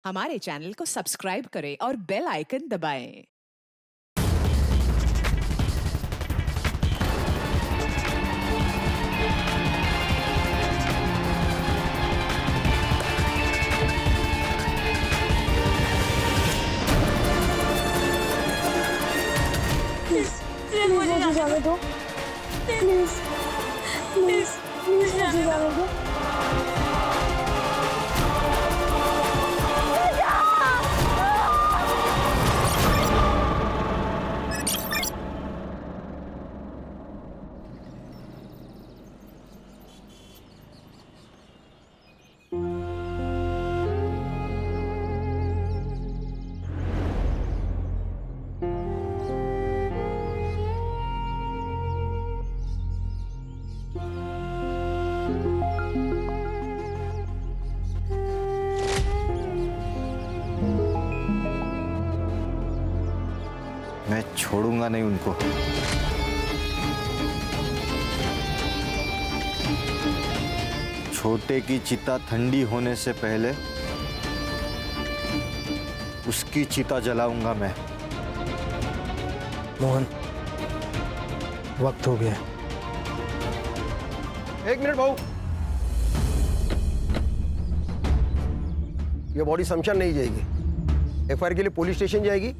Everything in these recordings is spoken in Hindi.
हमारे चैनल को सब्सक्राइब करें और बेल आइकन दबाएं। प्लीज मुझे जाने दो, प्लीज प्लीज प्लीज मुझे जाने दो। मैं छोड़ूंगा नहीं उनको। छोटे की चिता ठंडी होने से पहले उसकी चिता जलाऊंगा मैं। मोहन, वक्त हो गया है। एक मिनट भाऊ, ये बॉडी शमशान नहीं जाएगी, एफआईआर के लिए पुलिस स्टेशन जाएगी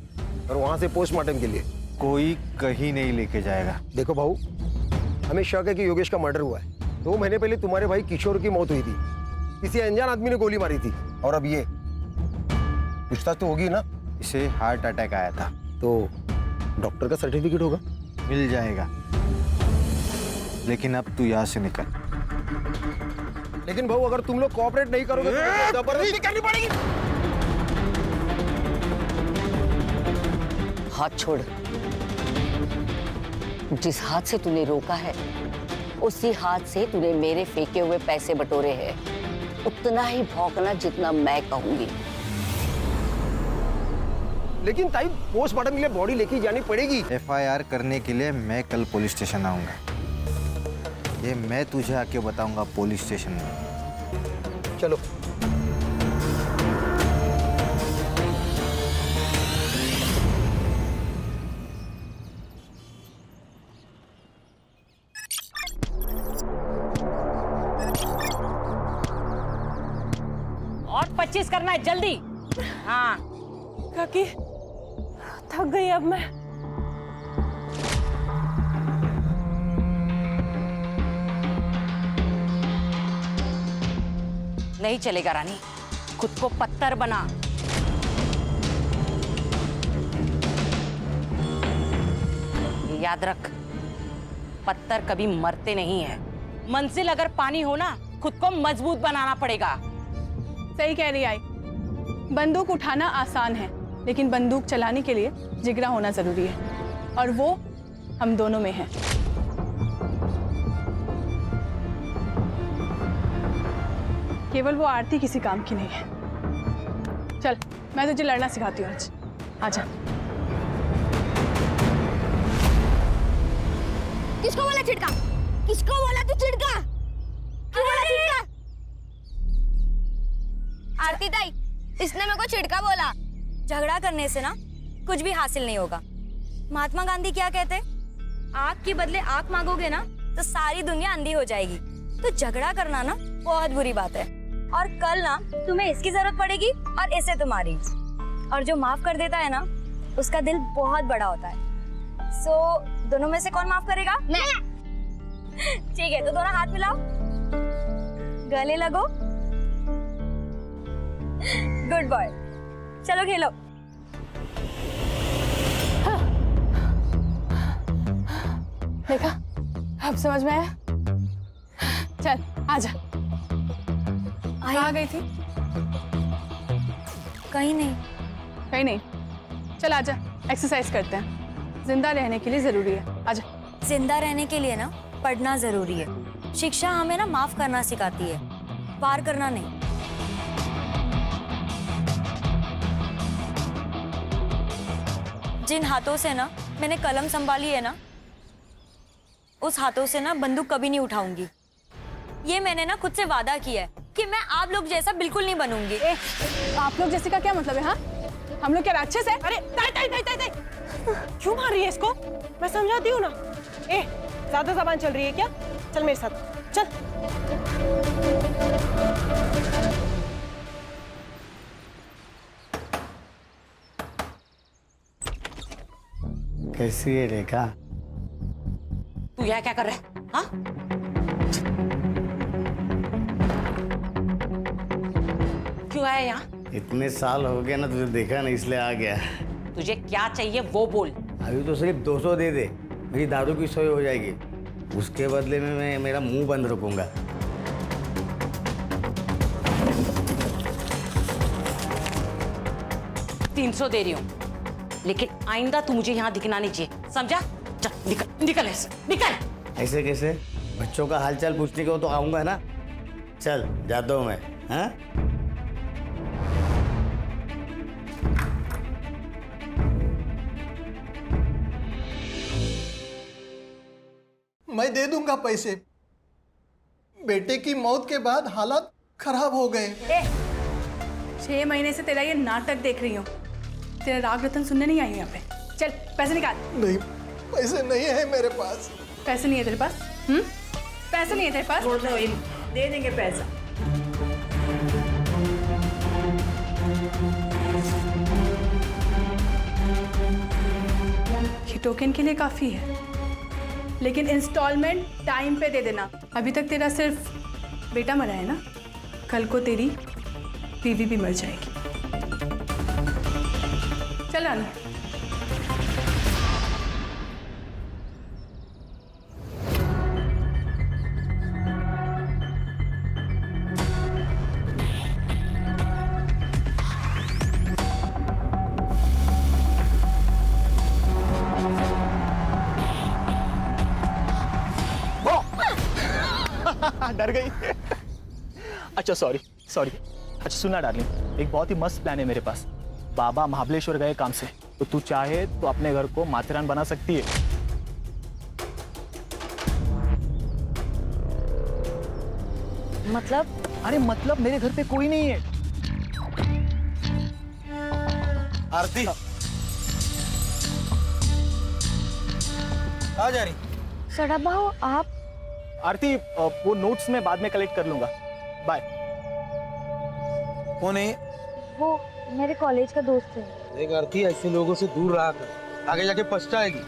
और वहां से पोस्टमार्टम के लिए। कोई कहीं नहीं लेके जाएगा। देखो भाऊ, हमें शक है कि योगेश का मर्डर हुआ है। 2 महीने पहले तुम्हारे भाई किशोर की मौत हुई थी, किसी अनजान आदमी ने गोली मारी थी, और अब ये पूछताछ तो होगी ना। इसे हार्ट अटैक आया था। तो डॉक्टर का सर्टिफिकेट होगा, मिल जाएगा, लेकिन अब तू यहाँ से निकल। लेकिन भाऊ अगर तुम लोग कोऑपरेट नहीं करोगे तो जबरदस्ती करनी पड़ेगी। हाथ छोड़। जिस हाथ से तूने रोका है उसी हाथ से तूने मेरे फेंके हुए पैसे बटोरे हैं। उतना ही भौंकना जितना मैं कहूंगी। लेकिन ताई, पोस्टमार्टम के लिए बॉडी लेके जानी पड़ेगी। एफआईआर करने के लिए मैं कल पुलिस स्टेशन आऊंगा। ये मैं तुझे आके बताऊंगा पुलिस स्टेशन में। चलो। और 25 करना है जल्दी। हाँ काकी, थक गई अब मैं। नहीं चलेगा रानी, खुद को पत्थर बना। ये याद रख, पत्थर कभी मरते नहीं है। मंजिल अगर पानी हो ना, खुद को मजबूत बनाना पड़ेगा। सही कह रही आई। बंदूक उठाना आसान है, लेकिन बंदूक चलाने के लिए जिगरा होना जरूरी है, और वो हम दोनों में है। केवल वो आरती किसी काम की नहीं है। चल, मैं तुझे लड़ना सिखाती हूँ आज। आजा। किसको बोला चिड़का? किसको बोला तू चिड़का? क्यों बोला चिड़का? आरती ताई, इसने मेरे को चिड़का बोला। झगड़ा करने से ना कुछ भी हासिल नहीं होगा। महात्मा गांधी क्या कहते? आँख के बदले आँख मांगोगे ना तो सारी दुनिया अंधी हो जाएगी। तो झगड़ा करना ना बहुत बुरी बात है, और कल ना तुम्हें इसकी जरूरत पड़ेगी और इसे तुम्हारी। और जो माफ कर देता है ना, उसका दिल बहुत बड़ा होता है। सो दोनों में से कौन माफ करेगा? मैं। ठीक है, तो दोनों हाथ मिलाओ, गले लगो। गुड बॉय, चलो खेलो। देखा, अब समझ में आया। चल आजा। कहाँ गई थी? कहीं नहीं। कहीं नहीं। चल आजा, एक्सरसाइज करते हैं। जिंदा रहने के लिए जरूरी है। आजा। जिंदा रहने के लिए ना पढ़ना जरूरी है। शिक्षा हमें ना माफ करना सिखाती है, पार करना नहीं। जिन हाथों से ना मैंने कलम संभाली है ना, उस हाथों से ना बंदूक कभी नहीं उठाऊंगी। ये मैंने ना खुद से वादा किया है। कि मैं आप लोग जैसा बिल्कुल नहीं बनूंगी। ए, आप लोग जैसे का क्या मतलब है? हाँ, हम लोग क्या राक्षस है? अरे ताई ताई ताई ताई ताई, क्यों मार रही है इसको? मैं समझाती हूँ ना। ए, ज्यादा जबान चल रही है क्या? चल मेरे साथ, चल। कैसी है रेखा? तू यहाँ क्या कर रहा है? हाँ? क्यों आया यहाँ? इतने साल हो गए ना, तुझे देखा नहीं इसलिए आ गया। तुझे क्या चाहिए वो बोल। अभी तो सिर्फ 200 दे दे, मेरी दारू की सोई हो जाएगी। उसके बदले में मैं मेरा मुंह बंद रखूंगा। तीन 300 दे रही हूँ, लेकिन आइंदा तू मुझे यहाँ दिखना नहीं चाहिए, समझा? चल निकल निकल ऐसे, निकल। ऐसे कैसे? बच्चों का हालचाल पूछने को तो आऊंगा ना। चल जाता हूँ मैं। हाँ, मैं दे दूंगा पैसे। बेटे की मौत के बाद हालात खराब हो गए। 6 महीने से तेरा ये नाटक देख रही हूँ। तेरा राग रतन सुनने नहीं आई हूँ यहाँ पे। चल पैसे निकाल। नहीं, पैसे नहीं है मेरे पास। पैसे नहीं है तेरे पास? पैसे नहीं है तेरे पास? दे देंगे पैसा। ये टोकन के लिए काफी है, लेकिन इंस्टॉलमेंट टाइम पे दे देना। अभी तक तेरा सिर्फ बेटा मरा है ना, कल को तेरी बीवी भी मर जाएगी। चल रानी। डर गई। अच्छा सॉरी। अच्छा सुना डार्लिंग, एक बहुत ही मस्त प्लान है मेरे पास। बाबा महाबलेश्वर गए काम से, तो तू चाहे तो अपने घर को माथेरान बना सकती है। मतलब? अरे मतलब मेरे घर पे कोई नहीं है। आरती आ जा रही। सड़ा भाऊ आप? आरती वो नोट्स मैं बाद में कलेक्ट कर लूंगा। बाय। कौन है? वो मेरे कॉलेज का दोस्त है। देख आरती, ऐसे लोगों से दूर रहा कर, आगे जाके पछताएगी।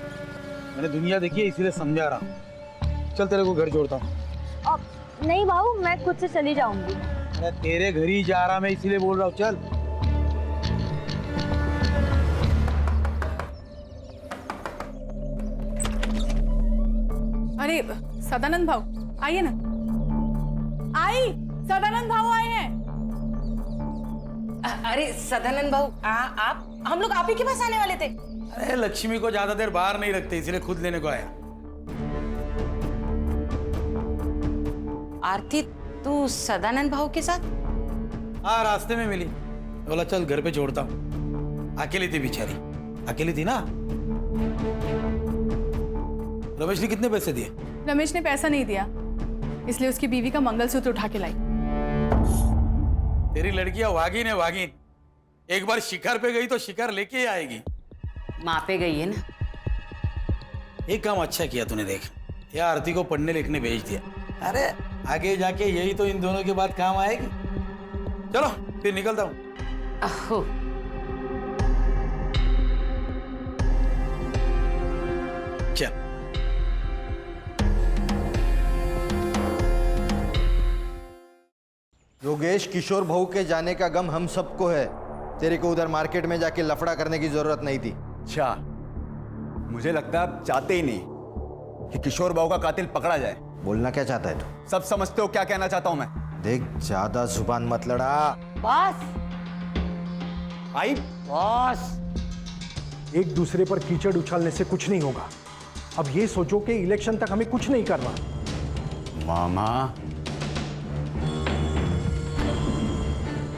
मैंने दुनिया देखी है, इसीलिए समझा रहा हूँ। चल तेरे को घर जोड़ता हूँ। नहीं भाऊ, मैं खुद से चली जाऊंगी। अरे तेरे घर ही जा रहा मैं, इसीलिए बोल रहा हूँ। चल। अरे सदानंद भाऊ आइए ना। आई, सदानंद भाऊ आए हैं। अरे सदानंद भाऊ, आप हम लोग आप ही के पास आने वाले थे। अरे लक्ष्मी को ज्यादा देर बाहर नहीं रखते, इसलिए खुद लेने को आया। आरती, तू सदानंद भाऊ के साथ? हाँ, रास्ते में मिली, बोला चल घर पे छोड़ता हूँ। अकेली थी बेचारी, अकेली थी ना। रमेश ने कितने पैसे दिए? रमेश ने पैसा नहीं दिया, इसलिए उसकी बीवी का मंगलसूत्र उठा के लाई। तेरी लड़कियां वागिन है, वागिन। एक बार शिकार पे गई तो शिकार लेके ही आएगी। माँ पे गई है ना। एक काम अच्छा किया तूने, देख या आरती को पढ़ने लिखने भेज दिया। अरे आगे जाके यही तो इन दोनों के बाद काम आएगी। चलो फिर निकलता हूँ। अहो, चल। योगेश, किशोर भाऊ के जाने का गम हम सबको है। तेरे को उधर मार्केट में जाके लफड़ा करने की जरूरत नहीं थी। अच्छा, मुझे लगता है आप चाहते ही नहीं कि किशोर बाबू का कातिल पकड़ा जाए। बोलना क्या चाहता है तू? सब समझते हो क्या कहना चाहता हूं मैं। देख, ज्यादा जुबान मत लड़ा। बस आई बस, एक दूसरे पर कीचड़ उछालने से कुछ नहीं होगा। अब ये सोचो कि इलेक्शन तक हमें कुछ नहीं करना। मामा,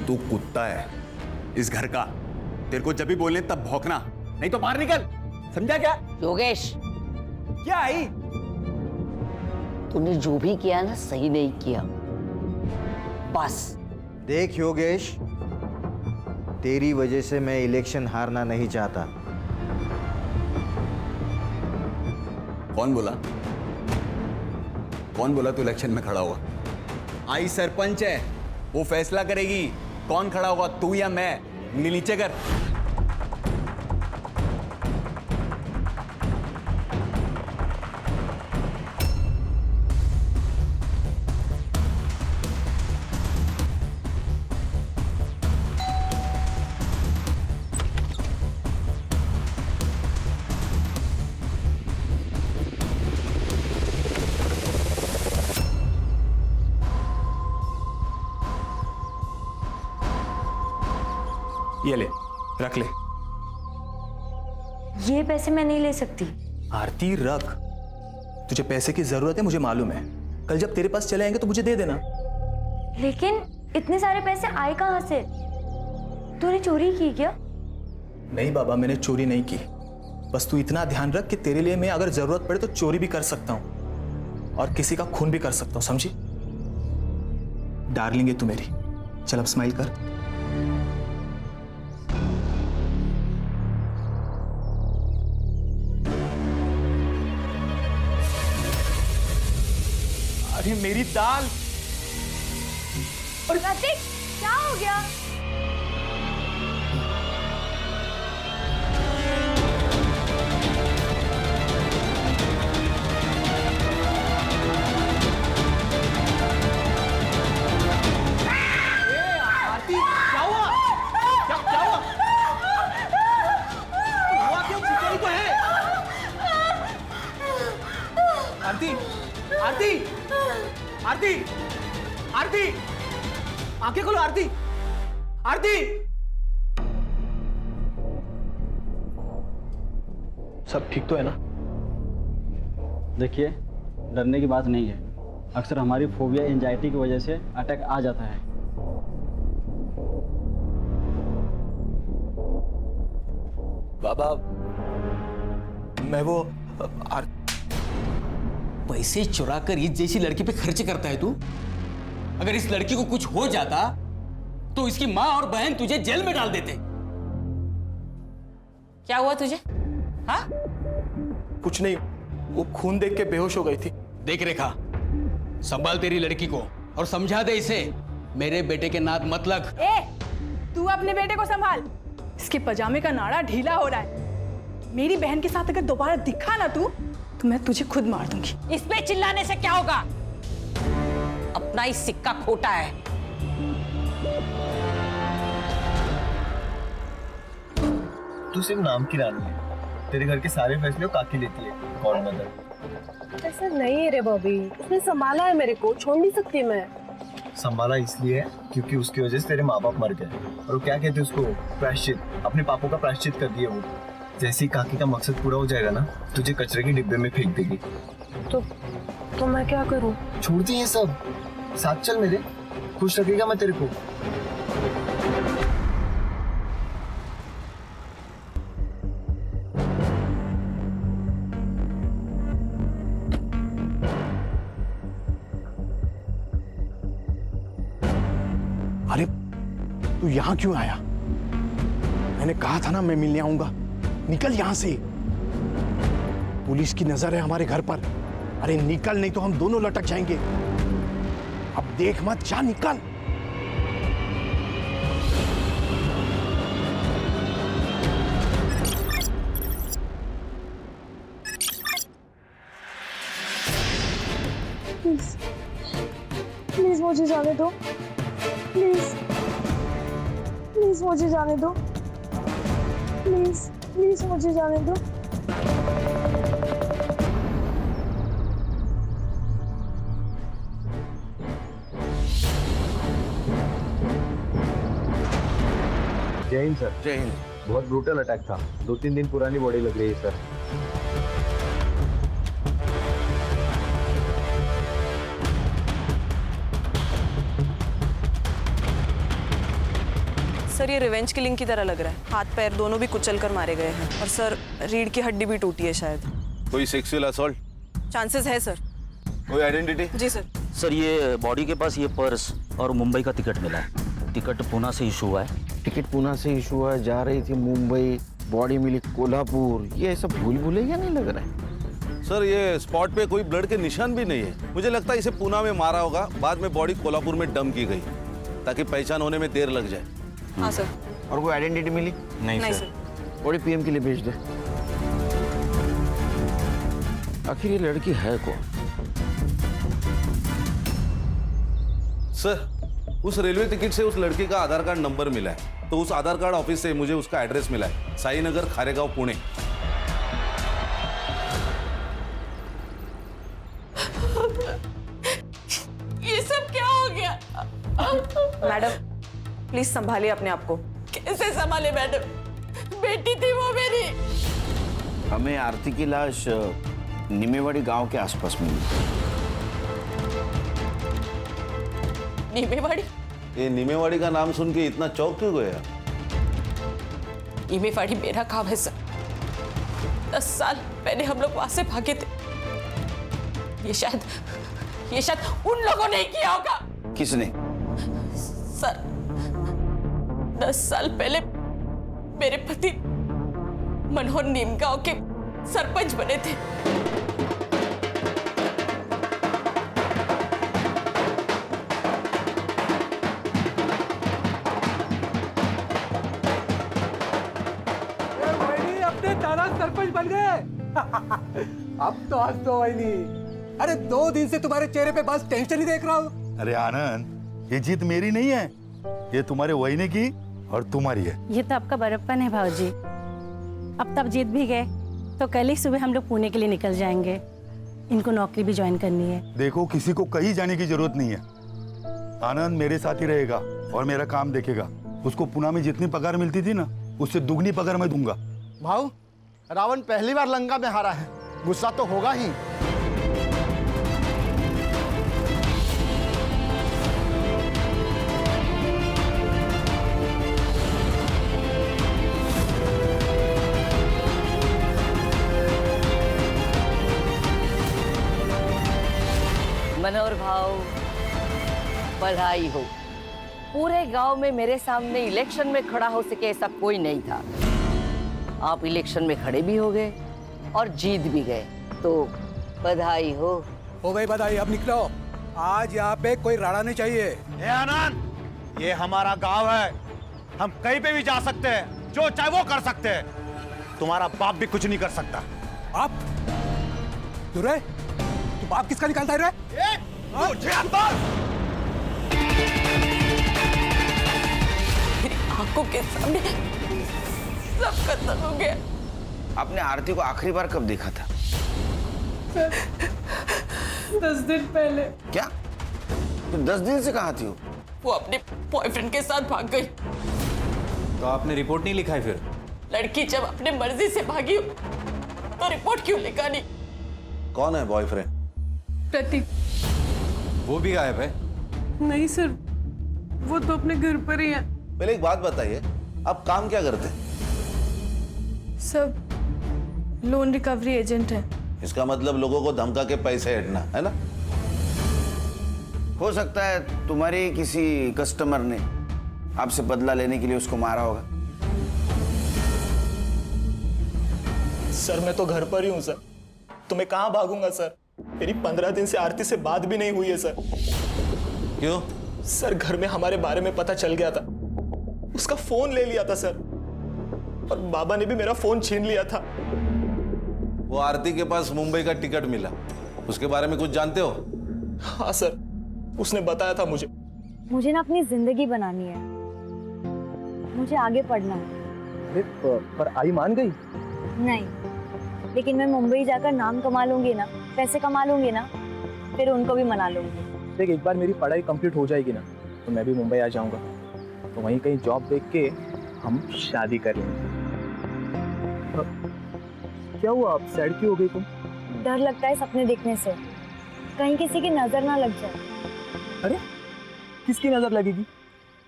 तू कुत्ता है इस घर का। तेरे को जब भी बोलने तब भौंकना, नहीं तो बाहर निकल, समझा क्या? योगेश, क्या आई? तूने जो भी किया ना, सही नहीं किया। बस। देख योगेश, तेरी वजह से मैं इलेक्शन हारना नहीं चाहता। कौन बोला? कौन बोला तू इलेक्शन में खड़ा हुआ? आई सरपंच है, वो फैसला करेगी कौन खड़ा होगा, तू या मैं। उंगली नीचे कर। ये ले, रख ले। ये पैसे मैं नहीं ले सकती। आरती रख, तुझे पैसे की जरूरत है, मुझे मालूम है। कल जब तेरे पास चले आएंगे तो मुझे दे देना। लेकिन इतने सारे पैसे आए कहाँ से? तूने चोरी की क्या? नहीं बाबा, मैंने चोरी नहीं की। बस तू इतना ध्यान रख कि तेरे लिए मैं अगर जरूरत पड़े तो चोरी भी कर सकता हूं और किसी का खून भी कर सकता हूं, समझी? डार्लिंग है तू मेरी। चल अब स्माइल कर। अरे मेरी दाल! प्रतीक, क्या हो गया? आरती, क्या हुआ? क्या हुआ? हुआ क्यों? चिल्लाई तो है। आरती, आरती, आरती, आरती, आंखें खोलो आरती, आरती। सब ठीक तो है ना? देखिए, डरने की बात नहीं है। अक्सर हमारी फोबिया एंजाइटी की वजह से अटैक आ जाता है। बाबा, मैं वो पैसे चुरा कर इस जैसी लड़की पे खर्च करता है तू? अगर इस लड़की को कुछ हो जाता तो इसकी माँ और बहन तुझे जेल में डाल देते। क्या हुआ तुझे? हाँ? कुछ नहीं, वो खून देख के बेहोश हो गई थी। देख रेखा, संभाल तेरी लड़की को और समझा दे इसे मेरे बेटे के नाद मत लग। तू अपने बेटे को संभाल। इसके पजामे का नाड़ा ढीला हो रहा है। मेरी बहन के साथ अगर दोबारा दिखा ना तू, तो मैं तुझे खुद मार दूंगी। इस पे चिल्लाने से क्या होगा? अपना ही सिक्का खोटा है। तू सिर्फ नाम की रानी है। तेरे घर के सारे फैसले काकी लेती है। कौन मदर? ऐसा नहीं है रे बॉबी, उसने संभाला है मेरे को, छोड़ नहीं सकती मैं। संभाला इसलिए क्योंकि उसकी वजह से तेरे माँ बाप मर गए। और वो क्या कहते उसको, प्रायश्चित। अपने पापों का प्रायश्चित कर दिया वो। जैसे ही काकी का मकसद पूरा हो जाएगा ना, तुझे कचरे के डिब्बे में फेंक देगी। तो मैं क्या करूं? छोड़ दी ये सब, साथ चल मेरे, खुश रखेगा मैं तेरे को। अरे तू यहां क्यों आया? मैंने कहा था ना मैं मिलने आऊंगा। निकल यहां से। पुलिस की नजर है हमारे घर पर। अरे निकल, नहीं तो हम दोनों लटक जाएंगे। अब देख मत, जा निकल। प्लीज प्लीज मुझे जाने दो। प्लीज प्लीज मुझे जाने दो। प्लीज प्लीज मुझे जाने दो। जय हिंद सर। जय हिंद। बहुत ब्रूटल अटैक था। 2-3 दिन पुरानी बॉडी लग रही है सर। सर, ये रिवेंज किलिंग की तरह लग रहा है। हाथ पैर दोनों भी कुचल कर मारे गए हैं। और सर, रीढ़ की हड्डी भी टूटी है शायद। कोई सेक्सुअल असॉल्ट? चांसेस है सर। कोई आइडेंटिटी? जी सर। सर ये बॉडी के पास ये पर्स और मुंबई का टिकट मिला है। टिकट पूना से इशू हुआ है। टिकट पूना से इशू हुआ, जा रही थी मुंबई, बॉडी मिली कोल्हापुर। ये सब भूल भुलैया नहीं लग रहा है। सर ये स्पॉट पे कोई ब्लड के निशान भी नहीं है। मुझे लगता है इसे पूना में मारा होगा, बाद में बॉडी कोल्हापुर में डंप की गई ताकि पहचान होने में देर लग जाए। हाँ सर। और कोई आइडेंटिटी मिली? नहीं सर। बॉडी पीएम के लिए भेज दे। आखिर ये लड़की है कौन? सर उस रेलवे टिकट से उस लड़के का आधार कार्ड नंबर मिला है, तो उस आधार कार्ड ऑफिस से मुझे उसका एड्रेस मिला है, साई नगर, खारेगांव, पुणे। ये सब क्या हो गया? मैडम प्लीज संभालिए अपने आप को। कैसे संभाले मैडम? बेटी थी वो मेरी। हमें आरती की लाश निमेवाड़ी गांव के आसपास मिली। नीमेवाड़ी? ये नीमेवाड़ी का नाम सुन के इतना चौंक क्यों गया? नीमेवाड़ी मेरा गांव है सर। 10 साल पहले हम लोग वहां से भागे थे। ये शायद उन लोगों ने किया होगा। किसने? सर 10 साल पहले मेरे पति मनोहर नीमगांव के सरपंच बने थे। अपने दादा सरपंच बन गए। अब तो हंस दो वहीनी। अरे 2 दिन से तुम्हारे चेहरे पे बस टेंशन ही देख रहा हूँ। अरे आनंद, ये जीत मेरी नहीं है, ये तुम्हारे वहीने की और तुम्हारी है। ये तो आपका बड़प्पन है भाऊजी। अब तब जीत भी गए तो कल ही सुबह हम लोग पुणे के लिए निकल जाएंगे। इनको नौकरी भी ज्वाइन करनी है। देखो किसी को कहीं जाने की जरूरत नहीं है। आनंद मेरे साथ ही रहेगा और मेरा काम देखेगा। उसको पुणे में जितनी पगार मिलती थी ना, उससे दुगनी पगार मैं दूंगा। भाऊ, रावण पहली बार लंका में हारा है, गुस्सा तो होगा ही। मनोहर भाव, बधाई हो। पूरे गांव में मेरे सामने इलेक्शन में खड़ा हो सके ऐसा कोई नहीं था। आप इलेक्शन में खड़े भी हो गए और जीत भी गए, तो बधाई हो। गई बधाई। अब निकलो, आज यहाँ पे कोई राड़ा नहीं चाहिए। ए आनंद, ये हमारा गांव है, हम कहीं पे भी जा सकते हैं, जो चाहे वो कर सकते हैं। तुम्हारा बाप भी कुछ नहीं कर सकता। आप दुरे, तू बाप किसका निकालता है रे? मेरी आंखों के सामने सब खत्म हो गया। आपने आरती को आखिरी बार कब देखा था? 10 दिन पहले। क्या? तो 10 दिन से कहाँ थी वो? वो अपने बॉयफ्रेंड के साथ भाग गई। तो आपने रिपोर्ट नहीं लिखा है फिर? लड़की जब अपने मर्जी से भागी हो, तो रिपोर्ट क्यों लिखा नहीं? कौन है बॉयफ्रेंड? प्रतीक। वो भी गायब है? नहीं सर, वो तो अपने घर पर ही है। पहले एक बात बताइए, आप काम क्या करते हैं? सब लोन रिकवरी एजेंट है। इसका मतलब लोगों को धमका के पैसे हटना है ना? हो सकता है तुम्हारे किसी कस्टमर ने आपसे बदला लेने के लिए उसको मारा होगा। सर मैं तो घर पर ही हूँ सर, तो मैं कहाँ भागूंगा सर? मेरी 15 दिन से आरती से बात भी नहीं हुई है सर। क्यों? सर घर में हमारे बारे में पता चल गया था, उसका फोन ले लिया था सर, और बाबा ने भी मेरा फोन छीन लिया था। वो आरती के पास मुंबई का टिकट मिला, उसके बारे में कुछ जानते हो? हाँ सर, उसने बताया था मुझे। मुझे ना अपनी जिंदगी बनानी है, मुझे आगे पढ़ना है। पर आई मान गई? नहीं, लेकिन मैं मुंबई जाकर नाम कमा लूंगी ना, पैसे कमा लूंगी ना, फिर उनको भी मना लूंगी। देख, एक बार मेरी पढ़ाई कंप्लीट हो जाएगी ना, तो मैं भी मुंबई आ जाऊंगा, तो वहीं कहीं जॉब देख के हम शादी कर लेंगे। क्या हुआ, आप सैड क्यों हो गई तुम? डर लगता है सपने देखने से, कहीं किसी की नजर ना लग जाए। अरे किसकी नजर लगेगी?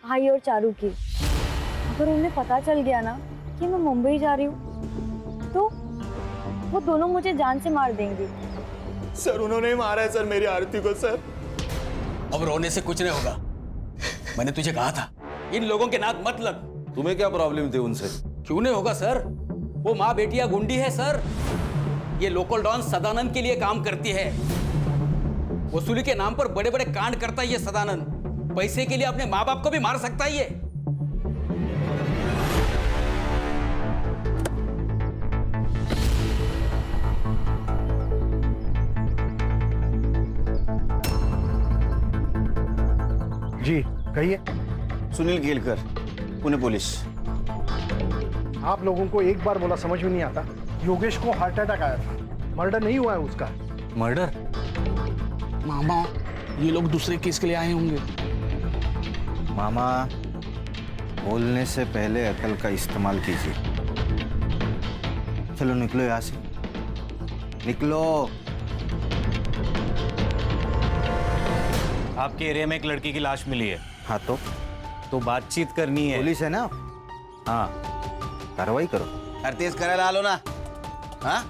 भाई और चारू की। अगर उन्हें पता चल गया ना कि मैं मुंबई जा रही हूँ, तो वो दोनों मुझे जान से मार देंगे। सर उन्होंने मारा है सर मेरी आरती को सर। अब रोने से कुछ नहीं होगा। मैंने तुझे कहा था इन लोगों के नाक मत लग। तुम्हें क्या प्रॉब्लम थी उनसे? क्यों नहीं होगा सर, वो माँ बेटिया गुंडी है सर। ये लोकल डॉन सदानंद के लिए काम करती है। वसूली के नाम पर बड़े बड़े कांड करता है ये सदानंद। पैसे के लिए अपने माँ बाप को भी मार सकता है ये। जी कहिए। सुनील केलकर, पुणे पुलिस। आप लोगों को एक बार बोला समझ में नहीं आता? योगेश को हार्ट अटैक आया था, मर्डर नहीं हुआ है उसका। मर्डर? मामा, ये लोग दूसरे केस के लिए आए होंगे। मामा, बोलने से पहले अकल का इस्तेमाल कीजिए। चलो निकलो यहाँ से, निकलो। आपके एरिया में एक लड़की की लाश मिली है। हाँ तो बातचीत करनी है। पुलिस है ना? हाँ, कार्रवाई करो। आरती करा ला लो ना। हाँ,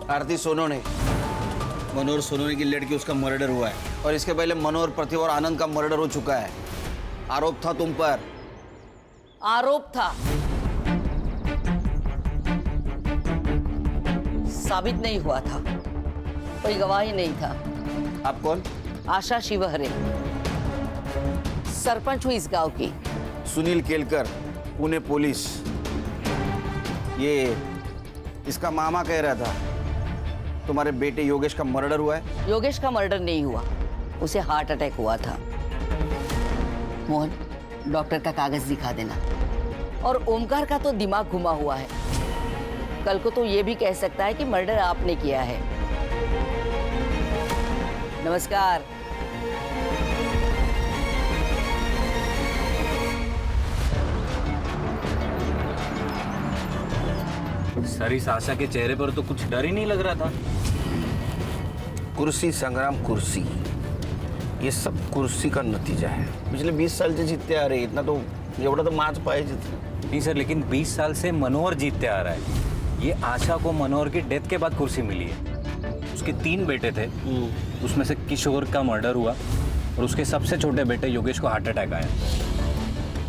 आरती सोनोने, मनोहर सोनोने की लड़की, उसका मर्डर हुआ है। और इसके पहले मनोहर, प्रतिभा और आनंद का मर्डर हो चुका है। आरोप था तुम पर। आरोप था, साबित नहीं हुआ था, कोई गवाही नहीं था। आप कौन? आशा शिवहरे, सरपंच हुई इस गांव की। सुनील केलकर, पुणे पुलिस। ये इसका मामा कह रहा था तुम्हारे बेटे योगेश का मर्डर हुआ है। योगेश का मर्डर नहीं हुआ, उसे हार्ट अटैक हुआ था। मोहन, डॉक्टर का कागज दिखा देना। और ओमकार का तो दिमाग घुमा हुआ है, कल को तो ये भी कह सकता है कि मर्डर आपने किया है। नमस्कार। सर, इस आशा के चेहरे पर तो कुछ डर ही नहीं लग रहा था। कुर्सी संग्राम, कुर्सी, ये सब कुर्सी का नतीजा है। पिछले 20 साल से जीतते आ रहे, इतना तो एवढा तो माच पाहिजे। नहीं सर, लेकिन 20 साल से मनोहर जीतते आ रहा है। ये आशा को मनोहर की डेथ के बाद कुर्सी मिली है। उसके 3 बेटे थे, उसमें से किशोर का मर्डर हुआ और उसके सबसे छोटे बेटे योगेश को हार्ट अटैक आया।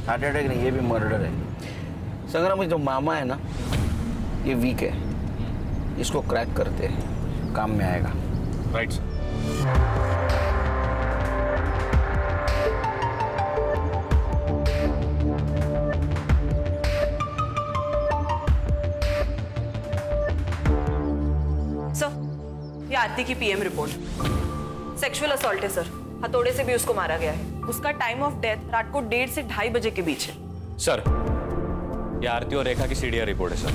हार्ट अटैक नहीं, ये भी मर्डर है। संग्राम, जो मामा है ना, ये वीक है, इसको क्रैक करते हैं, काम में आएगा। Right sir. ये आरती की पीएम रिपोर्ट। सेक्सुअल असॉल्ट है सर, हथौड़े से भी उसको मारा गया है। उसका टाइम ऑफ डेथ रात को 1:30 से 2:30 बजे के बीच है। सर, ये आरती और रेखा की सीडीआर रिपोर्ट है सर।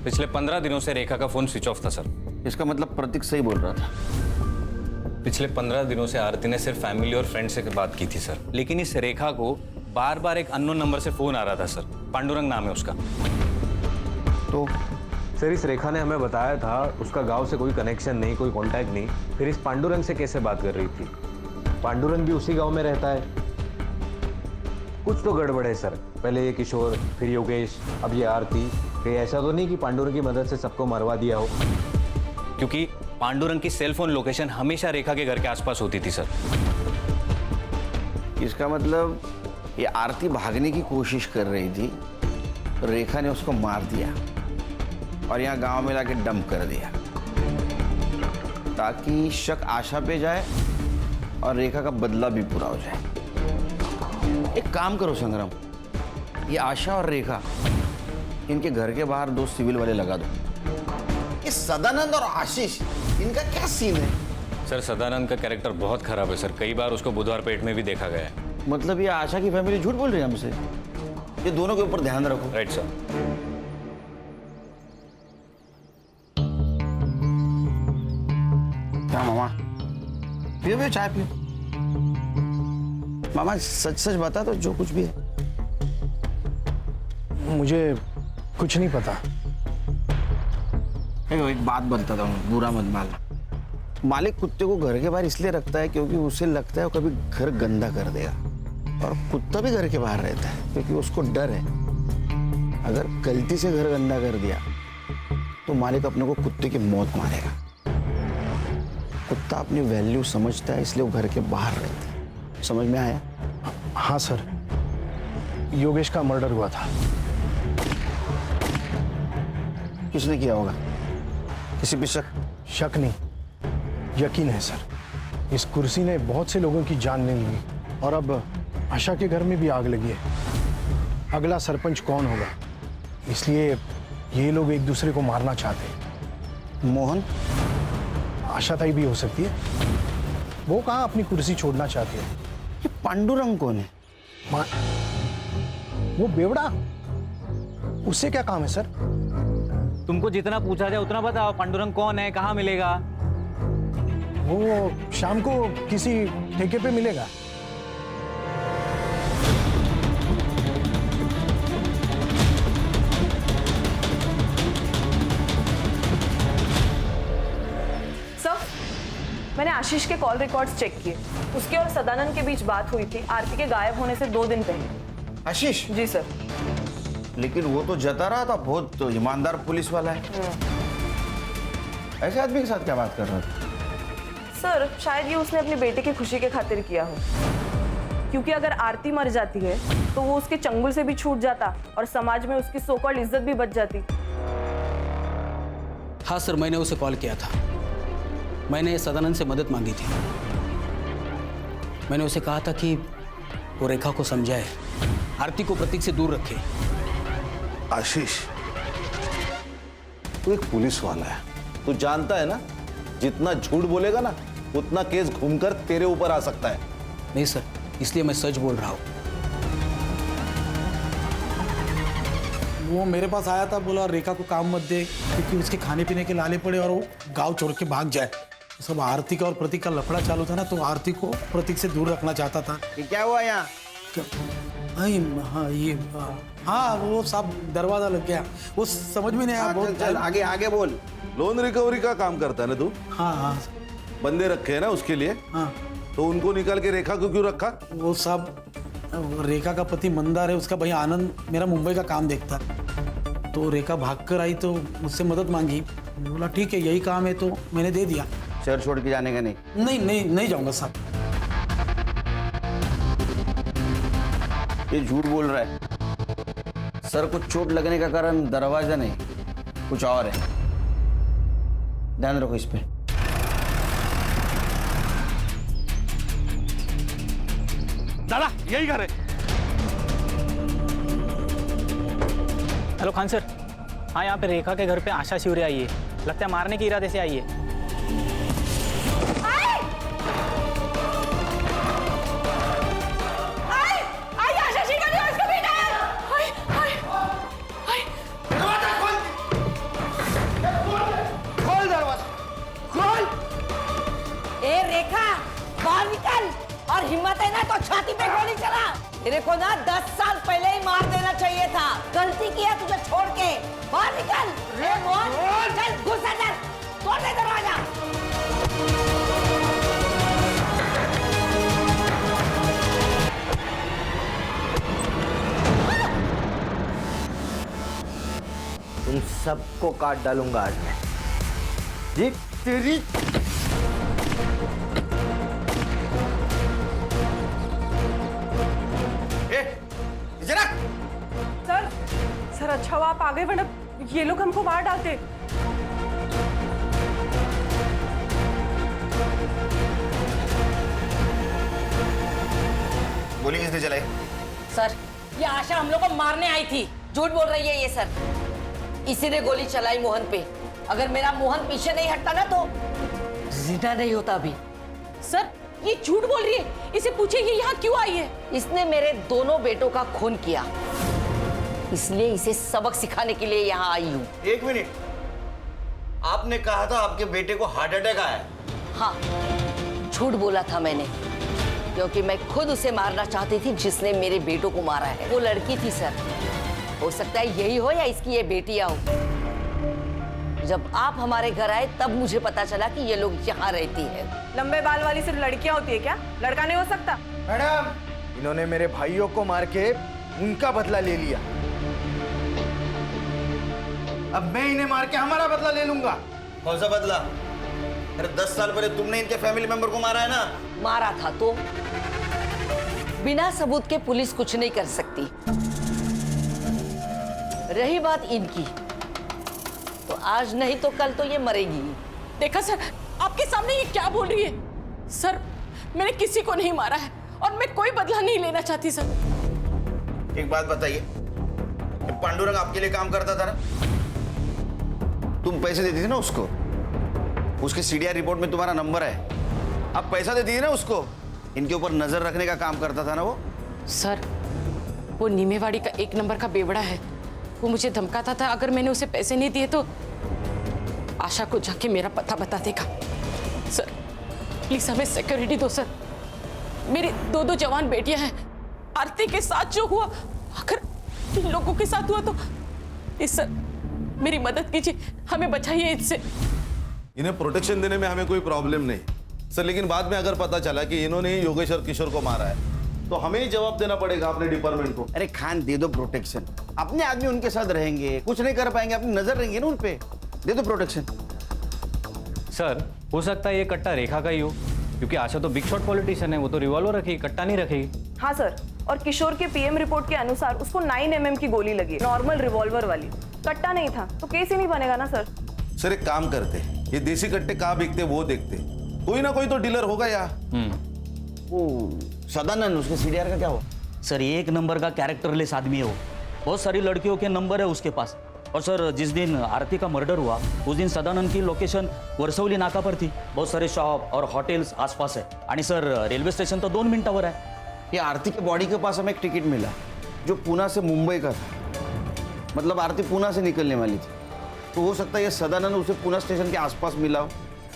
पिछले 15 दिनों से रेखा का फोन स्विच ऑफ था सर। इसका मतलब प्रतीक सही बोल रहा था। पिछले 15 दिनों से आरती ने सिर्फ फैमिली और फ्रेंड से बात की थी सर, लेकिन इस रेखा को बार बार एक अननोन नंबर से फोन आ रहा था सर। पांडुरंग नाम है उसका। तो सर, इस रेखा ने हमें बताया था उसका गांव से कोई कनेक्शन नहीं, कोई कांटेक्ट नहीं। फिर इस पांडुरंग से कैसे बात कर रही थी? पांडुरंग भी उसी गांव में रहता है। कुछ तो गड़बड़ है सर। पहले ये किशोर, फिर योगेश, अब ये आरती। कहीं ऐसा तो नहीं कि पांडुरंग की मदद से सबको मरवा दिया हो? क्योंकि पांडुरंग की सेल फोन लोकेशन हमेशा रेखा के घर के आसपास होती थी सर। इसका मतलब ये आरती भागने की कोशिश कर रही थी, रेखा ने उसको मार दिया और यहाँ गांव में लाके डंप कर दिया, ताकि शक आशा पे जाए और रेखा का बदला भी पूरा हो जाए। एक काम करो संग्राम, ये आशा और रेखा, इनके घर के बाहर 2 सिविल वाले लगा दो। ये सदानंद और आशीष, इनका क्या सीन है? सर, सदानंद का कैरेक्टर बहुत खराब है सर। कई बार उसको बुधवार पेट में भी देखा गया है। मतलब ये आशा की फैमिली झूठ बोल रही है हमसे? ये दोनों के ऊपर ध्यान रखो। Right sir. क्या मामा, पियो चाय पियो। मामा सच सच बता दो, जो कुछ भी है। मुझे कुछ नहीं पता। एक बात बताता हूँ, बुरा मत मान। मालिक कुत्ते को घर के बाहर इसलिए रखता है क्योंकि उसे लगता है वो कभी घर गंदा कर देगा, और कुत्ता भी घर के बाहर रहता है क्योंकि उसको डर है अगर गलती से घर गंदा कर दिया तो मालिक अपने को कुत्ते की मौत मारेगा। कुत्ता अपनी वैल्यू समझता है, इसलिए वो घर के बाहर रहता है। समझ में आया? हाँ सर, योगेश का मर्डर हुआ था। किसने किया होगा? किसी पे शक? शक नहीं, यकीन है सर। इस कुर्सी ने बहुत से लोगों की जान ले ली और अब आशा के घर में भी आग लगी है। अगला सरपंच कौन होगा, इसलिए ये लोग एक दूसरे को मारना चाहते हैं। मोहन? आशा ताई भी हो सकती है। वो कहाँ अपनी कुर्सी छोड़ना चाहती है। ये पांडुरंग कौन है? वो बेवड़ा, उससे क्या काम है सर? तुमको जितना पूछा जाए उतना बताओ। पांडुरंग कौन है, कहाँ मिलेगा? वो शाम को किसी ठेके पे मिलेगा। सर, मैंने आशीष के कॉल रिकॉर्ड्स चेक किए। उसके और सदानंद के बीच बात हुई थी आरती के गायब होने से 2 दिन पहले। आशीष? जी सर। लेकिन वो तो जता रहा था, बहुत तो ईमानदार पुलिस वाला है। ऐसे आदमी के साथ क्या बात कर रहा था? सर, शायद ये उसने अपने बेटे की खुशी के खातिर किया हो, क्योंकि अगर आरती मर जाती है तो वो उसके चंगुल से भी छूट जाता और समाज में उसकी सो कॉल्ड इज्जत भी बच जाती। हाँ सर, मैंने उसे कॉल किया था। मैंने सदानंद से मदद मांगी थी। मैंने उसे कहा था कि वो रेखा को समझाए, आरती को प्रतीक से दूर रखे। आशीष, तू एक पुलिस वाला है, तू जानता है ना, जितना झूठ बोलेगा ना उतना केस घूमकर तेरे ऊपर आ सकता है। नहीं सर, इसलिए मैं सच बोल रहा हूँ। वो मेरे पास आया था, बोला रेखा को काम मत दे क्योंकि उसके खाने पीने के लाले पड़े और वो गांव छोड़ के भाग जाए। सब आरती का और प्रतीक का लफड़ा चालू था ना, तो आरती को प्रतीक से दूर रखना चाहता था। ये क्या हुआ यहाँ? हाँ, वो सब दरवाजा लग गया, वो समझ में नहीं आया। बहुत चल आगे आगे बोल। लोन रिकवरी का काम करता है ना तू? हाँ हाँ। बंदे रखे हैं ना उसके लिए? हाँ। तो उनको निकाल के रेखा को क्यों रखा? वो सब रेखा का पति मंदार है, उसका भाई आनंद मेरा मुंबई का काम देखता है। तो रेखा भागकर आई तो मुझसे मदद मांगी। बोला ठीक है, यही काम है, तो मैंने दे दिया। शहर छोड़ के जाने का नहीं? नहीं जाऊंगा साहब। ये झूठ बोल रहा है। सर को चोट लगने का कारण दरवाजा नहीं, कुछ और है। ध्यान रखो इस पे। दादा, यही घर है। Hello Khan sir. हाँ, यहाँ पे रेखा के घर पे आशा शिवरे आई है। लगता है मारने के इरादे से आई है। और हिम्मत है ना तो छाती पे गोली चला। तेरे को ना 10 साल पहले ही मार देना चाहिए था। गलती किया तुझे छोड़ के। बाहर निकल। रे मोहन, चल घुस अंदर, तोड़ दे दरवाजा। तुम सबको काट डालूंगा आज मैं। जी तेरी। सर अच्छा हुआ आप आ गए, वरना ये लोग हमको मार डालते। गोली किसने चलाई? सर, ये आशा हम लोग को मारने आई थी। झूठ बोल रही है ये सर। इसी ने गोली चलाई मोहन पे। अगर मेरा मोहन पीछे नहीं हटता ना तो जिंदा नहीं होता अभी। सर, ये झूठ बोल रही है। इसे पूछिए ये यहाँ क्यों आई है। इसने मेरे दोनों बेटों का खून किया, इसलिए इसे सबक सिखाने के लिए यहाँ आई हूँ। एक मिनट, आपने कहा था आपके बेटे को हार्ट अटैक आया? हाँ, झूठ बोला था मैंने, क्योंकि मैं खुद उसे मारना चाहती थी जिसने मेरे बेटों को मारा है। वो लड़की थी सर। हो सकता है यही हो या इसकी ये बेटियां हो। जब आप हमारे घर आए तब मुझे पता चला कि ये लोग यहाँ रहती है। लंबे बाल वाली सिर्फ लड़कियां होती है क्या? लड़का नहीं हो सकता? मैडम, इन्होंने मेरे भाइयों को मार के उनका बदला ले लिया। अब मैं इन्हें मार के हमारा बदला ले लूंगा। कौन सा बदला? अरे 10 साल पहले तुमने इनके फैमिली मेंबर को मारा है ना। मारा था तो बिना सबूत के पुलिस कुछ नहीं कर सकती। रही बात इनकी, तो आज नहीं तो कल तो ये मरेगी। देखा सर, आपके सामने ये क्या बोल रही है? सर, मैंने किसी को नहीं मारा है और मैं कोई बदला नहीं लेना चाहती सर। एक बात बताइए, पांडुरंग आपके लिए काम करता था ना? तुम पैसे देती थी ना उसको, उसके सीडीआर रिपोर्ट में तुम्हारा नंबर है, आप पैसा देती थी ना उसको, इनके ऊपर नजर रखने का काम करता था ना वो। सर, वो नीमेवाड़ी का 1 नंबर का बेवड़ा है। वो मुझे धमकाता था अगर मैंने उसे पैसे नहीं दिए तो आशा को जाके मेरा पता बता देगा। सर प्लीज हमें सिक्योरिटी दो सर। मेरी 2 जवान बेटियां हैं। आरती के साथ जो हुआ अगर इन लोगों के साथ हुआ तो प्लीज सर मेरी मदद कीजिए, हमें बचाइए इनसे। इन्हें प्रोटेक्शन देने में हमें कोई प्रॉब्लम नहीं सर, लेकिन बाद में अगर पता चला कि इन्होंने ही योगेश और किशोर को मारा है तो हमें ही जवाब देना पड़ेगा अपने डिपार्टमेंट को। अरे खान दे दो प्रोटेक्शन, अपने आदमी उनके साथ रहेंगे, कुछ नहीं कर पाएंगे, अपनी नजर रहेंगे ना उन पे, दे दो प्रोटेक्शन। सर हो सकता है ये कट्टा रेखा का ही हो, क्योंकि आशा तो बिग शॉट पॉलिटिशियन है, वो तो रिवॉल्वर रखेगी, कट्टा नहीं रखेगी। हाँ सर, और किशोर के पीएम रिपोर्ट के अनुसार उसको 9 mm की गोली लगी, नॉर्मल रिवॉल्वर वाली, कट्टा नहीं था, तो केस ही नहीं बनेगा ना सर। सर एक काम करते, ये देसी कट्टे कहाँ बिकते वो देखते, कोई ना कोई तो डीलर होगा यहाँ। वो सदानंद, उसके सीडीआर का क्या हुआ? सर 1 नंबर का कैरेक्टरलेस आदमी है वो, बहुत सारी लड़कियों के नंबर है उसके पास। और सर जिस दिन आरती का मर्डर हुआ उस दिन सदानंद की लोकेशन वर्सवली नाका पर थी, बहुत सारे शॉप और होटल्स आसपास है, आणि सर रेलवे स्टेशन तो 2 मिनटावर है। ये आरती के बॉडी के पास हमें एक टिकट मिला जो पूना से मुंबई का था, मतलब आरती पूना से निकलने वाली थी, तो हो सकता है ये सदानंद उसे पूना स्टेशन के आसपास मिला हो,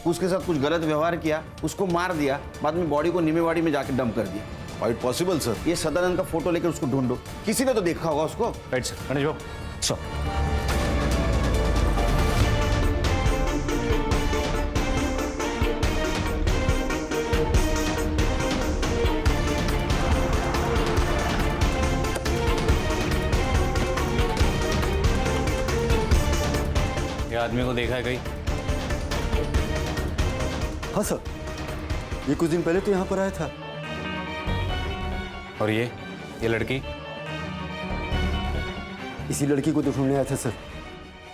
उसके साथ कुछ गलत व्यवहार किया, उसको मार दिया, बाद में बॉडी को नीमेवाड़ी में जाके डंप कर दिया। Quite possible sir. ये सदानंद का फोटो लेकर उसको ढूंढो, किसी ने तो देखा होगा उसको। राइट सर, गणेश बाबू सर। ये आदमी को देखा है कहीं? हाँ सर, ये कुछ दिन पहले तो यहाँ पर आया था। और ये लड़की? इसी लड़की को तो ढूंढने आया था सर।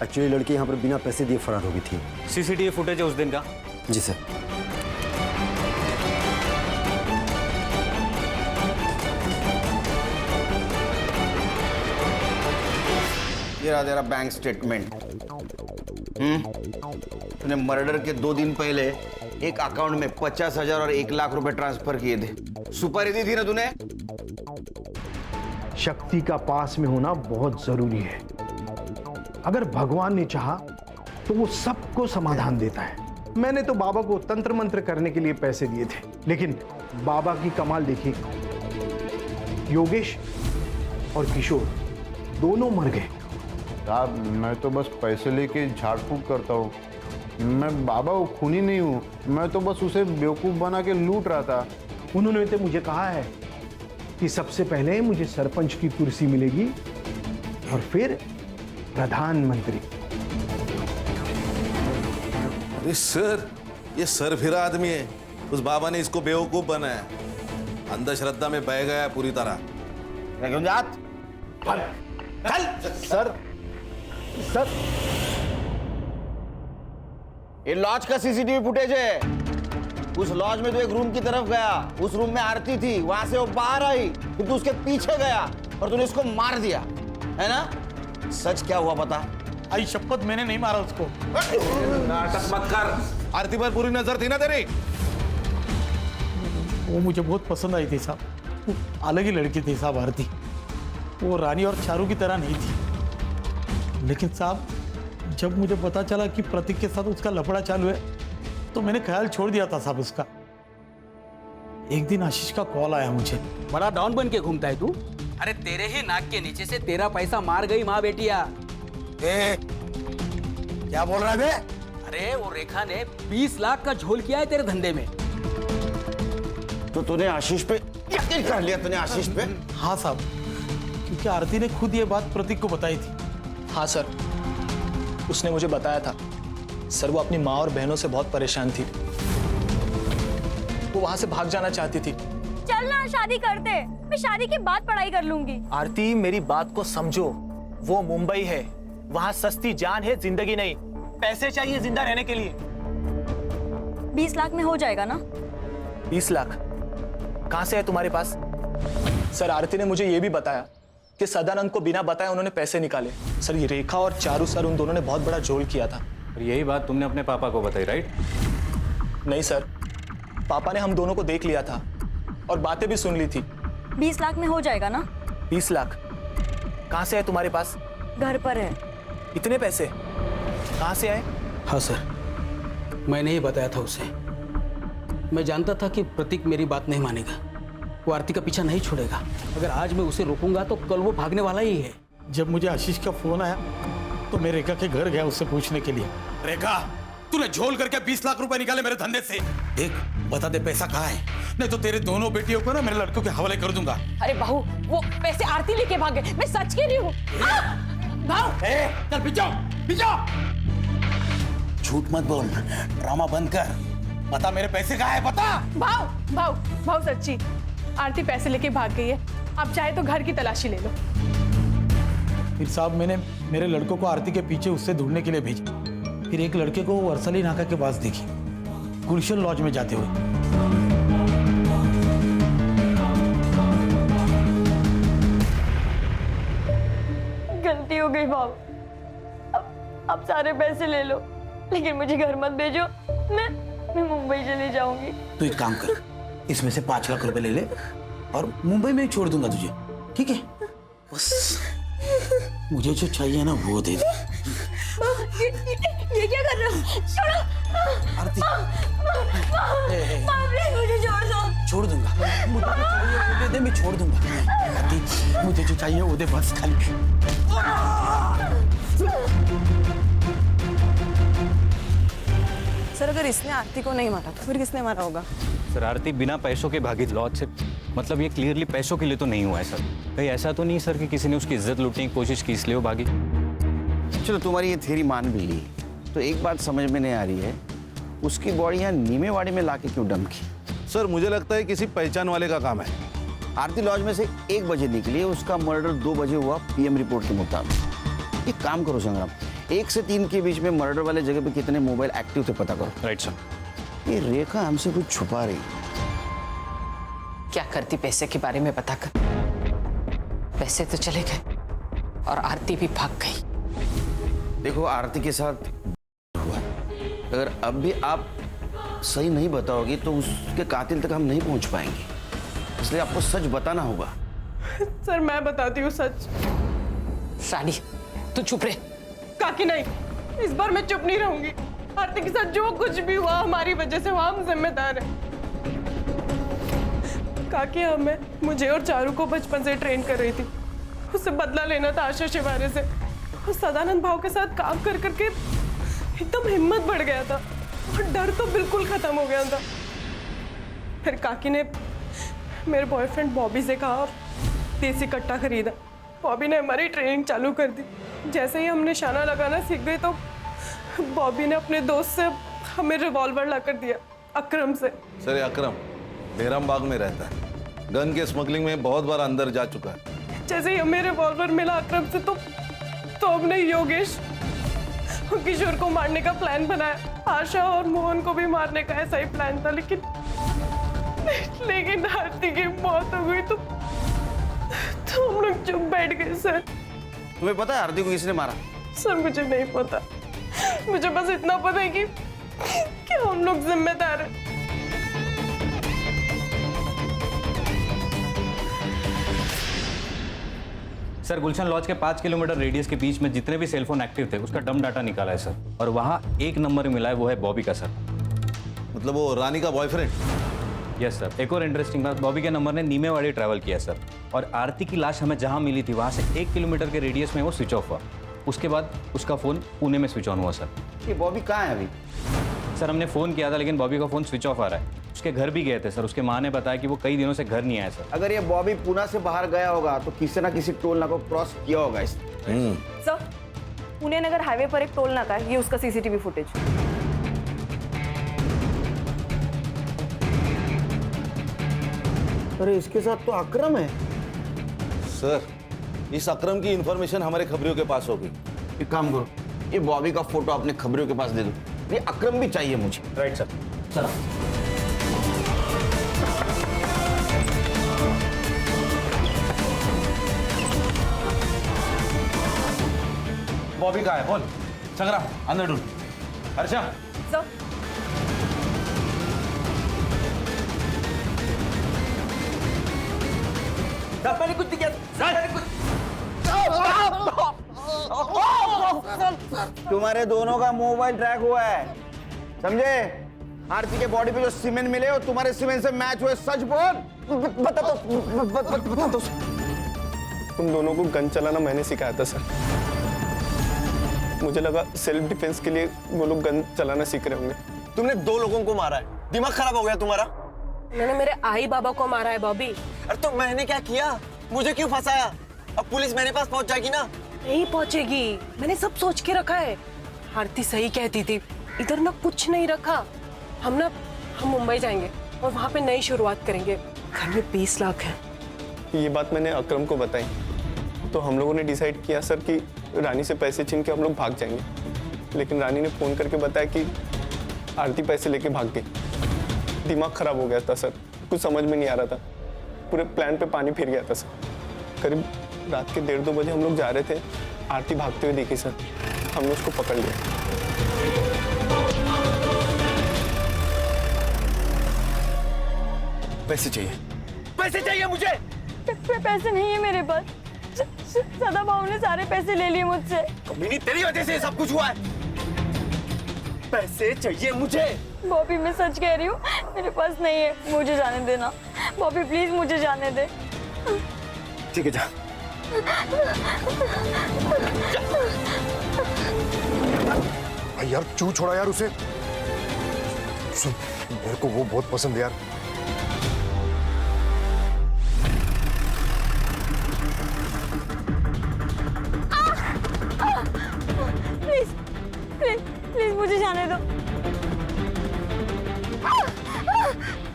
एक्चुअली लड़की यहाँ पर बिना पैसे दिए फरार हो गई थी। सीसीटीवी फुटेज है उस दिन का? जी सर। ये रहा तेरा बैंक स्टेटमेंट। तूने मर्डर के 2 दिन पहले एक अकाउंट में 50,000 और 1 लाख रुपए ट्रांसफर किए थे। सुपारी दी थी ना तूने? शक्ति का पास में होना बहुत जरूरी है। अगर भगवान ने चाहा तो वो सबको समाधान देता है। मैंने तो बाबा को तंत्र मंत्र करने के लिए पैसे दिए थे, लेकिन बाबा की कमाल देखिए, योगेश और किशोर दोनों मर गए। साहब मैं तो बस पैसे लेके झाड़ फूक करता हूँ, मैं बाबा वो खूनी नहीं हूँ, मैं तो बस उसे बेवकूफ़ बना के लूट रहा था। उन्होंने तो मुझे कहा है कि सबसे पहले मुझे सरपंच की कुर्सी मिलेगी और फिर प्रधानमंत्री। अरे सर, ये सरफिरा आदमी है, उस बाबा ने इसको बेवकूफ बनाया, अंधश्रद्धा में बह गया पूरी तरह। क्यों जात? सर सर, ये लॉज का सीसीटीवी फुटेज है। उस लॉज में तो एक रूम की तरफ गया, उस रूम में आरती थी, वहां से वो बाहर आई, फिर तू उसके पीछे गया और तूने उसको मार दिया, है ना? सच क्या हुआ पता? आई शपथ, मैंने नहीं मारा उसको। नाटक मत कर, आरती पर पूरी नजर थी ना तेरी। वो मुझे बहुत पसंद आई थी साहब, वो अलग ही लड़की थी साहब आरती, वो रानी और चारू की तरह नहीं थी। लेकिन साहब जब मुझे पता चला कि प्रतीक के साथ उसका लफड़ा चालू है तो मैंने ख्याल छोड़ दिया था साहब उसका। एक दिन आशीष का कॉल आया मुझे। बड़ा डॉन बन के घूमता है तू? अरे तेरे ही नाक के नीचे से तेरा पैसा मार गई माँ बेटिया। क्या बोल रहा है बे? अरे वो रेखा ने 20 लाख का झोल किया है तेरे धंधे में। तो तूने आशीष पे यकीन कर लिया? तूने आशीष पे? हाँ साहब, क्योंकि आरती ने खुद ये बात प्रतीक को बताई थी। हाँ सर, उसने मुझे बताया था सर वो अपनी माँ और बहनों से बहुत परेशान थी, वो वहां से भाग जाना चाहती थी। चल ना शादी करते, मैं शादी के बाद पढ़ाई कर लूंगी। आरती मेरी बात को समझो, वो मुंबई है, वहां सस्ती जान है, जिंदगी नहीं। पैसे चाहिए जिंदा रहने के लिए। 20 लाख में हो जाएगा ना? 20 लाख कहां से है तुम्हारे पास? सर आरती ने मुझे ये भी बताया कि सदानंद को बिना बताए उन्होंने पैसे निकाले। सर ये रेखा और चारू सर, उन दोनों ने बहुत बड़ा झोल किया था। और यही बात तुमने अपने पापा को बताई, राइट? नहीं सर, पापा ने हम दोनों को देख लिया था और बातें भी सुन ली थी। 20 लाख में हो जाएगा ना? 20 लाख कहां से है तुम्हारे पास? घर पर है। इतने पैसे कहां से आए? हाँ सर, मैंने ही बताया था उसे। मैं जानता था कि प्रतीक मेरी बात नहीं मानेगा, वो आरती का पीछा नहीं छोड़ेगा। अगर आज मैं उसे रोकूंगा तो कल वो भागने वाला ही है। जब मुझे आशीष का फोन आया तो मैं रेखा के घर गया उससे पूछने के लिए, रेखा तूने झोल करके 20 लाख रुपए निकाले मेरे धंधे से, देख बता दे पैसा कहाँ है, नहीं तो तेरे दोनों बेटियों को ना मेरे लड़कों के हवाले कर दूंगा। अरे बहू, वो पैसे आरती लेके भागे, मैं सच कह रही हूँ। चल पीछे झूठ मत बोल, ड्रामा बंद कर, बता मेरे पैसे कहाँ है, बता। भाव सच्ची, आरती पैसे लेके भाग गई है। आप चाहे तो घर की तलाशी ले लो। फिर साहब मैंने मेरे लड़कों को आरती के पीछे उससे ढूंढने के लिए भेजा। फिर एक लड़के को वर्सली नाका के पास देखी, गुलशन लॉज में जाते हुए। गलती हो गई बाबू, अब सारे पैसे ले लो, लेकिन मुझे घर मत भेजो। मैं मुंबई चली जाऊंगी। तू एक काम कर, इसमें से 5 लाख रुपए ले ले और मुंबई में ही छोड़ दूंगा तुझे, ठीक है? बस मुझे जो चाहिए ना वो दे दे। ये क्या कर रहे हो? छोड़ो आरती, प्लीज मुझे छोड़ दो। छोड़ दूंगा, मुझे जो चाहिए वो दे दे, मैं छोड़ दूंगा। आरती मुझे जो चाहिए वो दे बस खाली। सर अगर इसने आरती को नहीं मारा तो फिर किसने मारा होगा? सर आरती बिना पैसों के भागी लॉज से, मतलब ये क्लियरली पैसों के लिए तो नहीं हुआ है सर। कहीं ऐसा तो नहीं सर कि किसी ने उसकी इज्जत लूटने की कोशिश की इसलिए वो भागी? चलो तुम्हारी ये थ्योरी मान भी ली, तो एक बात समझ में नहीं आ रही है, उसकी बॉडी यहाँ नीमेवाड़ी में लाके क्यों डंप की? सर मुझे लगता है किसी पहचान वाले का काम है। आरती लॉज में से 1 बजे निकली, उसका मर्डर 2 बजे हुआ पीएम रिपोर्ट के मुताबिक। एक काम करो संग्राम, 1 से 3 के बीच में मर्डर वाले जगह पे कितने मोबाइल एक्टिव थे पता करो। Right sir. ये रेखा हमसे कुछ छुपा रही। क्या करती पैसे के बारे में पता कर। पैसे तो चले गए और आरती भी भाग गई। देखो आरती के साथ हुआ, अगर अब भी आप सही नहीं बताओगी तो उसके कातिल तक हम नहीं पहुंच पाएंगे, इसलिए आपको सच बताना होगा। सर मैं बताती हूँ सच। रानी तू चुप रहे। काकी नहीं, इस बार मैं चुप नहीं रहूंगी। आरती के साथ जो कुछ भी हुआ हमारी वजह से हुआ, हम जिम्मेदार हैं। काकी हमें, मुझे और चारू को बचपन से ट्रेन कर रही थी, उससे बदला लेना था आशा शिवारे से। उस सदानंद भाव के साथ काम कर करके एकदम हिम्मत बढ़ गया था और डर तो बिल्कुल खत्म हो गया था। फिर काकी ने मेरे बॉयफ्रेंड बॉबी से कहा और देसी कट्टा खरीदा। बॉबी ने हमारी ट्रेनिंग चालू कर दी। जैसे ही हम निशाना लगाना सीख गए तो बॉबी ने अपने दोस्त से हमें रिवॉल्वर ला कर दिया, अकरम से। सर अकरम बेरम बाग में रहता है, गन के स्मगलिंग में बहुत बार अंदर जा चुका है। जैसे ही हमें रिवॉल्वर मिला अकरम से तो हमने योगेश और किशोर को मारने का प्लान बनाया। आशा और मोहन को भी मारने का ऐसा ही प्लान था, लेकिन आरती की मौत हो गई तो हम लोग चुप बैठ गए। सर तुम्हें पता है आरती को किसने मारा? सर मुझे नहीं पता, मुझे बस इतना पता है कि हम लोग जिम्मेदार हैं। सर गुलशन लॉज के 5 किलोमीटर रेडियस के बीच में जितने भी सेलफोन एक्टिव थे उसका डम डाटा निकाला है सर, और वहाँ 1 नंबर मिला है, वो है बॉबी का सर। मतलब वो रानी का बॉयफ्रेंड? Yes sir. एक और इंटरेस्टिंग बात, बॉबी के नंबर ने नीमेवाड़ी ट्रैवल किया सर, और आरती की लाश हमें जहाँ मिली थी वहाँ से 1 किलोमीटर के रेडियस में वो स्विच ऑफ हुआ। उसके बाद उसका फ़ोन पुणे में स्विच ऑन हुआ सर। ये बॉबी कहाँ है अभी? सर हमने फ़ोन किया था लेकिन बॉबी का फ़ोन स्विच ऑफ आ रहा है। उसके घर भी गए थे सर, उसके माँ ने बताया कि वो कई दिनों से घर नहीं आया सर। अगर ये बॉबी पुणे से बाहर गया होगा तो किसी ना किसी टोल नाका क्रॉस किया होगा इसने। सर पुणे नगर हाईवे पर एक टोल नाका है, ये उसका सीसीटीवी फुटेज। अरे इसके साथ तो अकरम है। सर, इस अकरम की इंफॉर्मेशन हमारे खबरियों के पास होगी। एक काम करो, ये बॉबी का फोटो अपने खबरियों के पास दे दो। ये अकरम भी चाहिए मुझे। Right sir. चलो। बॉबी कहाँ है? बोल। संग्राम, अंदर ढूंढ। हर्षा, मैंने कुछ नहीं किया। तुम्हारे दोनों का मोबाइल ट्रैक हुआ है, समझे? आरती के बॉडी पे जो सीमेंट मिले और तुम्हारे सीमेंट से मैच हुए, सच बोल। बता तो। तुम दोनों को गन चलाना मैंने सिखाया था सर। मुझे लगा सेल्फ डिफेंस के लिए वो लोग गन चलाना सीख रहे होंगे। तुमने 2 लोगों को मारा है, दिमाग खराब हो गया तुम्हारा। मैंने मेरे आई बाबा को मारा है बॉबी। अरे तो मैंने क्या किया? मुझे क्यों फंसाया? अब पुलिस मेरे पास पहुंच जाएगी ना। नहीं पहुंचेगी, मैंने सब सोच के रखा है। आरती सही कहती थी, इधर ना कुछ नहीं रखा। हम मुंबई जाएंगे और वहाँ पे नई शुरुआत करेंगे। घर में 20 लाख है। ये बात मैंने अकरम को बताई, तो हम लोगों ने डिसाइड किया सर कि रानी से पैसे छीन के हम लोग भाग जाएंगे। लेकिन रानी ने फोन करके बताया कि आरती पैसे लेके भाग गई। दिमाग खराब हो गया था सर, कुछ समझ में नहीं आ रहा था। पूरे प्लान पे पानी फिर गया था सर। करीब रात के 1:30-2 बजे हम लोग जा रहे थे, आरती भागते हुए देखी सर। हमने उसको पकड़ लिया। पैसे चाहिए मुझे। पैसे नहीं है मेरे पास। सदा भाव ने सारे पैसे ले लिए मुझसे। कमीनी, तेरी वजह से सब कुछ हुआ है। पैसे चाहिए मुझे। बॉबी, मैं सच कह रही हूँ, मेरे पास नहीं है। मुझे जाने देना बॉबी, प्लीज मुझे जाने दे। ठीक है, जा। भाई यार, क्यों छोड़ा यार उसे? सुन, मेरे को वो बहुत पसंद है यार। प्लीज प्लीज प्लीज मुझे जाने दो।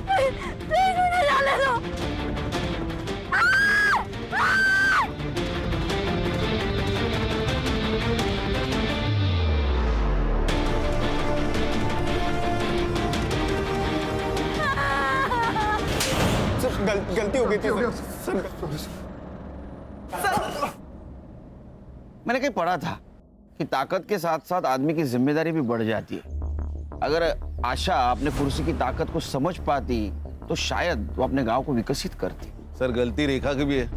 प्लीज मुझे जाने दो। गलती हो गई थी सर। मैंने कहीं पढ़ा था कि ताकत के साथ साथ आदमी की जिम्मेदारी भी बढ़ जाती है। अगर आशा अपने कुर्सी की ताकत को समझ पाती तो शायद वो अपने गांव को विकसित करती। सर, गलती रेखा की भी है।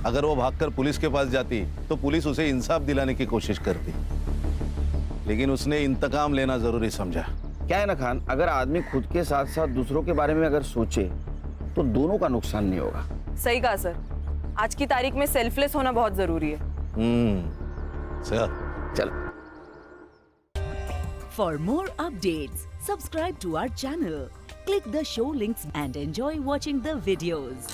अगर वो भागकर पुलिस के पास जाती तो पुलिस उसे इंसाफ दिलाने की कोशिश करती, लेकिन उसने इंतकाम लेना जरूरी समझा। क्या है ना खान, अगर आदमी खुद के साथ साथ दूसरों के बारे में अगर सोचे तो दोनों का नुकसान नहीं होगा। सही कहा सर, आज की तारीख में सेल्फलेस होना बहुत जरूरी है। सर, चल। For more updates, subscribe to our channel, click the show links and enjoy watching the videos.